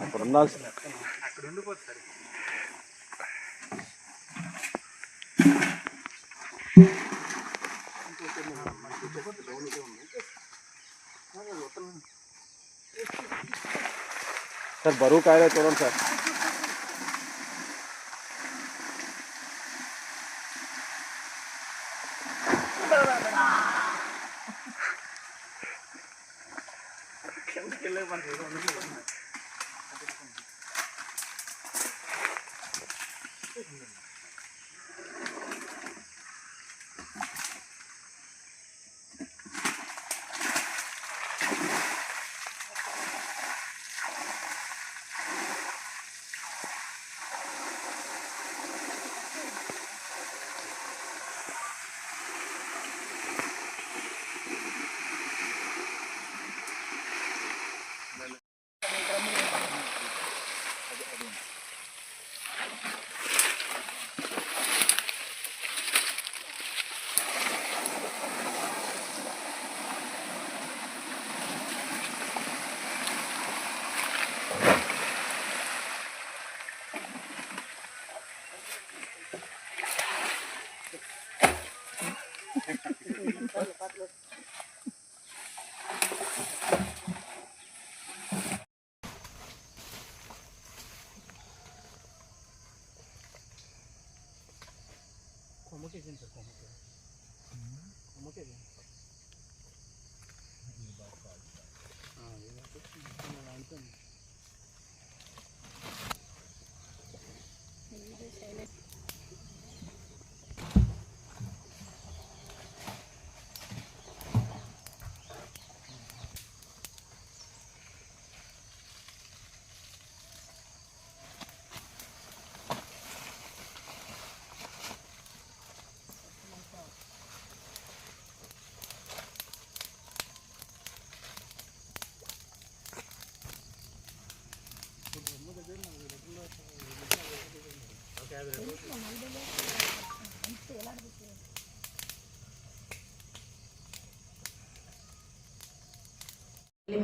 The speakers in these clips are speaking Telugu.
అక్కడ ఉండాల్సింది, అక్కడ ఉండిపోతుంది. సార్ బరువు కాయలే చూడండి సార్.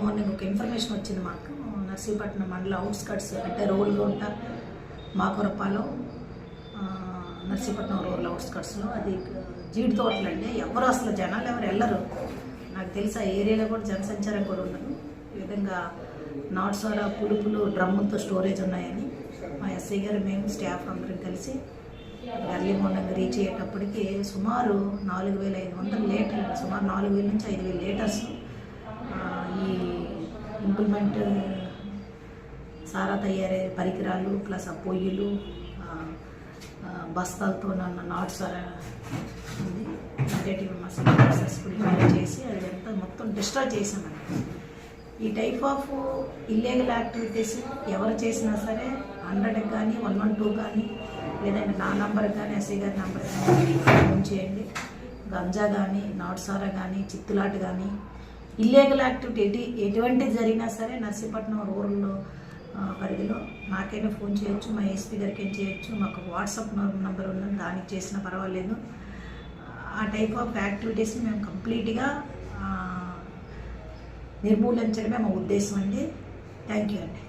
మార్నింగ్ ఒక ఇన్ఫర్మేషన్ వచ్చింది మాకు. నర్సీపట్నం మండల అవుట్స్కట్స్ అంటే రోల్గుంట మాకురపాలెం నర్సీపట్నం రూరల్ అవుట్స్కట్స్లో అది జీడి తోటలండి. ఎవరు అసలు జనాలు ఎవరు వెళ్ళరు. నాకు తెలిసి ఆ ఏరియాలో కూడా జనసంచారం కూడా ఉండదు. ఈ విధంగా నాటుసారా పులుపులు డ్రమ్ములతో స్టోరేజ్ ఉన్నాయని మా ఎస్ఐ గారు మేము స్టాఫ్ అందరం కలిసి ఎర్లీ మార్నింగ్ రీచ్ అయ్యేటప్పటికి సుమారు 4,500 లీటర్లు, సుమారు 4,000 నుంచి 5,000 లీటర్స్ ఈ ఇంప్లిమెంట్ సారా తయారయ్యే పరికరాలు ప్లస్ ఆ పొయ్యిలు బస్తాలతో నాటు సారా ఉంది. నెగటివ్ మసాలా సక్సెస్ఫుల్ చేసి అది అంతా మొత్తం డిస్ట్రాయ్ చేసామండి. ఈ టైప్ ఆఫ్ ఇల్లీగల్ యాక్టివిటీస్ ఎవరు చేసినా సరే 100కి కానీ 112 కానీ లేదంటే నా నంబర్కి కానీ ఎస్ఐ గారి నంబర్ కానీ ఫోన్ చేయండి. గంజా కానీ నాటుసారా కానీ చిత్తులాట కానీ ఇల్లీగల్ యాక్టివిటీ ఎటువంటిది జరిగినా సరే నర్సీపట్నం రూరల్ పరిధిలో నాకైనా ఫోన్ చేయొచ్చు, మా ఎస్పీ గారికి చేయొచ్చు, మాకు వాట్సాప్ నెంబర్ ఉందని దానికి చేసినా పర్వాలేదు. ఆ టైప్ ఆఫ్ యాక్టివిటీస్ని మేము కంప్లీట్గా నిర్మూలించడమే మా ఉద్దేశం అండి. థ్యాంక్ యూ అండి.